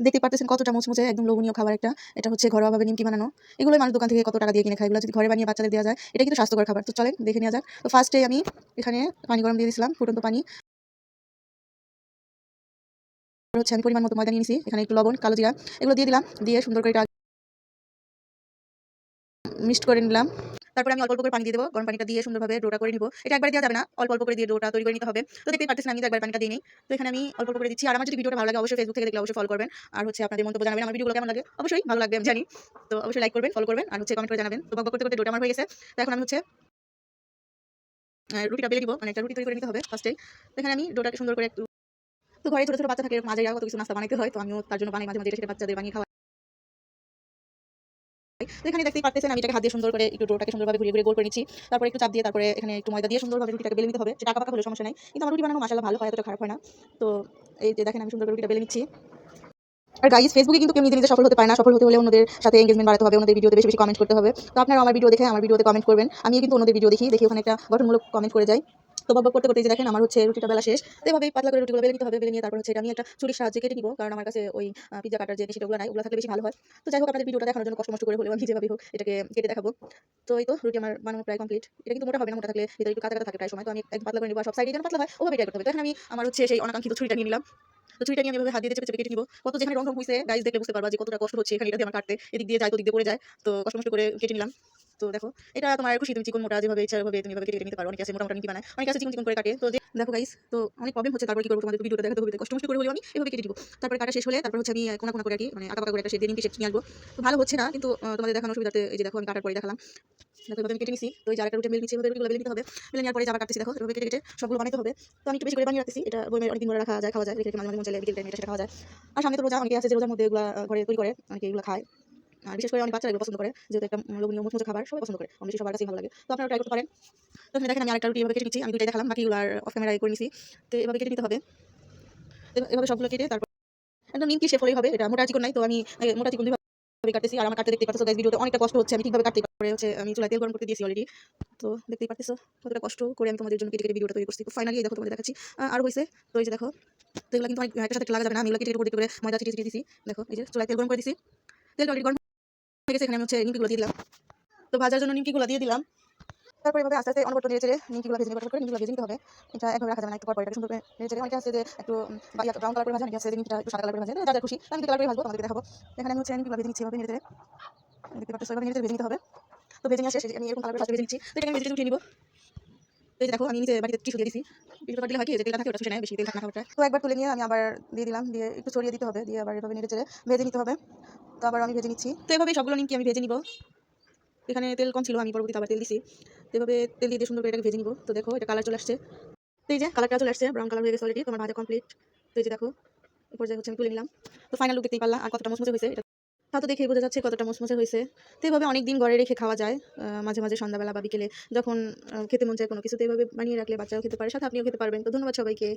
দেখতে পারতেছেন কতটা মুচমুচে একদম লোভনীয় খাবার একটা। এটা হচ্ছে ঘরোয়াভাবে নিমকি বানানো। এগুলোই মানুষ দোকান থেকে কত টাকা দিয়ে কিনে খায়। এগুলো যদি ঘরে বানিয়ে বাচ্চাদের দেওয়া যায়, এটা কিন্তু স্বাস্থ্যকর খাবার। তো চলেন দেখে নেওয়া যাক। তো ফার্স্টে আমি এখানে পানি গরম দিয়ে দিয়েছিলাম, ফুটন্ত পানি। আর হচ্ছে আমি পরিমাণ মতো ময়দা নিয়ে নিয়েছি, এখানে একটু লবণ, কালো জিরা এগুলো দিয়ে দিলাম। দিয়ে সুন্দর করে এটা মিক্সড করে নিলাম। তারপরে আমি অল্প অল্প করে পানি দিয়ে দেবো। গরম পানিটা দিয়ে সুন্দরভাবে ডোটা করে নিব। এটা একবারে দেওয়া যাবে না, অল্প অল্প করে দিয়ে ডোটা তৈরি করে নিতে হবে। তো দেখতেই পারতেছেন আমি তো একবার পানিটা দিইনি। তো এখানে আমি অল্প অল্প করে দিচ্ছি। আর আমার যদি ভিডিওটা ভালো লাগে অবশ্যই ফেসবুক থেকে দেখলে অবশ্যই ফলো করবেন। আর হচ্ছে আপনাদের মন্তব্য জানাবেন আমার ভিডিওগুলো কেমন লাগে। অবশ্যই ভালো লাগবে আমি জানি। তো অবশ্যই লাইক করবেন, ফলো করবেন আর হচ্ছে কমেন্ট করে জানাবেন। তো বকবক করতে করতে ডোটা আমার হয়ে গেছে। তো এখন আমি হচ্ছে রুটিটা বেলে নিব, মানে একটা রুটি তৈরি করে নিতে হবে ফার্স্টেই। তো এখানে আমি ডোটাকে সুন্দর করে একটু, তো ঘরে ছোট ছোট বাচ্চা থাকে, মাঝে কত কিছু নাস্তা বানাইতে হয়। তো আমিও তার জন্য বানাই মাঝে মাঝে, এটা সেটা বাচ্চাদের বানিয়ে খাওয়া। তো এখানে দেখতেই পারতেছেন আমি এটাকে হাত দিয়ে সুন্দর করে একটু ডোটাকে সুন্দরভাবে ঘুরিয়ে ঘুরিয়ে গোল করে নিচ্ছি। তারপরে একটু চাপ দিয়ে তারপরে এখানে একটু ময়দা দিয়ে সুন্দরভাবে রুটিটাকে বেলে নিতে হবে। সেটা আঁকা পাকা হলেও সমস্যা নাই, কিন্তু আমার রুটি বানানো মাশাআল্লাহ ভালো হয়, এতটা খারাপ হয় না। তো এই যে দেখেন আমি সুন্দর করে রুটিটা বেলে নিচ্ছি। আর গাইস, ফেসবুকে কিন্তু কেউ নিজে নিজে সফল হতে পারে না। সফল হতে হলে অন্যদের সাথে এঙ্গেজমেন্ট বাড়াতে হবে, ওনাদের ভিডিওতে বেশি বেশি কমেন্ট করতে হবে। তো আপনারা আমার ভিডিও দেখে আমার ভিডিওতে কমেন্ট করবেন। আমি কিন্তু অন্যদের ভিডিও দেখি ওখানে একটা গঠনমূলক কমেন্ট করে যাই। তো বকবক করতে করতে যে দেখেন আমার হচ্ছে রুটিটা বেলা শেষ। তো এভাবেই পাতলা করে রুটিগুলো বেলে নিতে হবে। বেলে নিয়ে তারপর হচ্ছে এটা আমি একটা ছুরির সাহায্যে কেটে নিব, কারণ আমার কাছে ওই পিজ্জা কাটার যে সেটাগুলো নাই, ওগুলো থাকলে বেশি ভালো হয়। তো যাই হোক, আপনাদের ভিডিওটা দেখানোর জন্য কষ্ট মষ্ট করে হলেও আমি যেভাবে হোক এটাকে কেটে দেখাবো। তো এই তো রুটি আমার বানানো প্রায় কমপ্লিট। এটা কিন্তু মোটা হবে না, মোটা থাকলে ভিতরে একটু কাঁচা কাঁচা থাকে প্রায় সময়। তো আমি একদম পাতলা করে নিব, আর সব সাইডে যেন পাতলা হয় ওভাবে ট্রাই করতে হবে। তো এখন আমি আমার হচ্ছে সেই অনাকাঙ্ক্ষিত ছুরিটা নিয়ে নিলাম। তো ছুরিটা নিয়ে আমি এভাবে হাত দিয়ে চেপে চেপে কেটে নিব। কত যেখানে রং হইছে গাইস, দেখলে বুঝতে পারবা যে কতটা কষ্ট হচ্ছে এখানে এটা দিয়ে আমার কাটতে। এদিক দিয়ে যায় তো ওদিক দিয়ে পড়ে যায়। তো কষ্ট মষ্ট করে কেটে নিলাম। তো দেখো, এটা তোমার খুশি, তুমি চিকন মোটা যেভাবে ইচ্ছা ভাবে তুমি এভাবে কেটে নিতে পারো। অনেকে আছে মোটা মোটা নিতে বানায়, অনেকে আছে চিকন চিকন করে কাটে। তো দেখো গাইস, তো অনেক প্রবলেম হচ্ছে। তারপর কি করবো, তোমাদের ভিডিওটা দেখাতে হবে, কষ্ট মষ্ট করে হলেও আমি এভাবে কেটে দিব। তারপরে কাটা শেষ হলে তারপর হচ্ছে আমি কোনা কোনা করে আর কি, মানে আঁকা পাকা করে একটা শেপ দিয়ে নিমকি শেপ নিয়ে আসবো। তো ভালো হচ্ছে না, কিন্তু তোমাদের দেখানোর সুবিধাতে এই যে দেখো আমি কাটার পরে দেখালাম। দেখো এভাবে আমি কেটে নিছি। তো এই যে আরেকটা রুটি বেলে নিচ্ছি, এভাবে রুটিগুলো বেলে নিতে হবে। বেলে নেওয়ার পরে আবার কাটতেছি, দেখো এভাবে কেটে কেটে সবগুলো বানাইতে হবে। তো আমি একটু বেশি করে বানিয়ে রাখতেছি। এটা বইমে অনেকদিন ধরে রাখা যায়, খাওয়া যায়, রেখে রেখে মাঝে মাঝে মন চাইলে বিকেল টাইমে এটা সেটা খাওয়া যায়। আর সামনে তো রোজা, অনেকে আছে যে রোজার মধ্যে এগুলা ঘরে তৈরি করে, অনেকে এগুলো খায়। আর বিশেষ করে অনেক বাচ্চারা এগুলো পছন্দ করে, যেহেতু একটা লোভনীয় মুচমুচে খাবার সবাই পছন্দ করে, কম বেশি সবার কাছেই ভালো লাগে। তো আপনারা ট্রাই করতে পারেন। তো এখানে দেখেন আমি আরেকটা রুটি এভাবে কেটে নিচ্ছি, আমি দুইটাই দেখালাম, বাকিগুলো আর অফ ক্যামেরায় করে নিছি। তো এভাবে কেটে নিতে হবে। এভাবে সবগুলো কেটে তারপর একদম নিমকি শেপ হলেই হবে। এটা মোটা চিকন নাই, তো আমি মোটা চিকন ভাবে কাটতেছি। আর আমার কাটতে দেখতে পাচ্ছ গাইস, ভিডিওতে অনেকটা কষ্ট হচ্ছে, আমি ঠিকভাবে কাটতে পারে হচ্ছে আমি চুলায় তেল গরম করতে দিয়েছি অলরেডি। তো দেখতেই পাচ্ছ কতটা কষ্ট করে আমি তোমাদের জন্য কেটে কেটে ভিডিওটা তৈরি করছি। তো ফাইনালি দেখো তোমাদের দেখাচ্ছি আর হয়েছে। তো এই যে দেখো, তো এগুলো কিন্তু অনেক একটা সাথে লাগা যাবে না, আমি এগুলো কেটে কেটে করে ময়দা ছিটিয়ে ছিটিয়ে দিছি। দেখো এই যে চুলায় তেল গরম করে দিছি, তেল অলরেডি গরম হয়ে গেছে। এখানে আমি হচ্ছে নিমকিগুলো দিয়ে দিলাম। তো ভাজার জন্য নিমকিগুলো দিয়ে দিলাম। তারপর এভাবে আস্তে আস্তে অনবরত নেড়ে চেড়ে নিমকিগুলো ভেজে নিতে করে নিমকিগুলো ভেজে নিতে হবে। এটা একভাবে রাখা যাবে না, একটু পর এটা সুন্দর করে নেড়ে চেড়ে। অনেকে আছে যে একটু ব্রাউন কালার করে ভাজে, অনেকে আছে যে নিমকিটা একটু সাদা কালার করে ভাজে। যা যা খুশি, আমি কালার করে ভাজবো, তোমাদেরকে দেখাবো। এখানে আমি হচ্ছে নিমকিগুলো ভেজে নিচ্ছি, এভাবে নেড়ে চেড়ে। দেখতে পাচ্ছ এভাবে নেড়ে চেড়ে ভেজে নিতে হবে। তো ভেজে নিয়ে শেষ, আমি এরকম কালার করে ভেজে নিচ্ছি। তো এটা আমি ভেজে উঠিয়ে নিব। তো এই যে দেখো আমি নিচে বাড়িতে টিস্যু দিয়ে দিছি। টিস্যু পেপার দিলে হয় কি যে তেলটা থাকে ওটা শুষে নেয়, বেশি তেল থাকে না খাবারটা। তো একবার তুলে নিয়ে আমি আবার দিয়ে দিলাম, দিয়ে একটু ছড়িয়ে দিতে হবে, দিয়ে আবার এভাবে নেড়ে চেড়ে ভেজে নিতে হবে। তো আবার আমি ভেজে নিচ্ছি। তো এভাবেই সবগুলো নিমকি আমি ভেজে নিব। এখানে তেল কম ছিল, আমি পরবর্তীতে আবার তেল দিছি। তো এভাবে তেল দিয়ে সুন্দর করে এটাকে ভেজে নিব। তো দেখো এটা কালার চলে আসছে। তো এই যে কালারটা চলে আসছে, ব্রাউন কালার হয়ে গেছে অলরেডি, তোমার ভাজা কমপ্লিট। তো এই যে দেখো এই পর্যায়ে হচ্ছে আমি তুলে নিলাম। তো ফাইনাল লুক দেখতেই পারলাম আর কতটা মুচমুচে হয়েছে, এটা তা তো দেখেই বোঝা যাচ্ছে কতটা মুচমুচে হয়েছে। তো এভাবে অনেকদিন ঘরে রেখে খাওয়া যায়, মাঝে মাঝে সন্ধ্যাবেলা বা বিকেলে যখন খেতে মন চায় কোনো কিছু, তো এভাবে বানিয়ে রাখলে বাচ্চাও খেতে পারে, সাথে আপনিও খেতে পারবেন। তো ধন্যবাদ সবাইকে।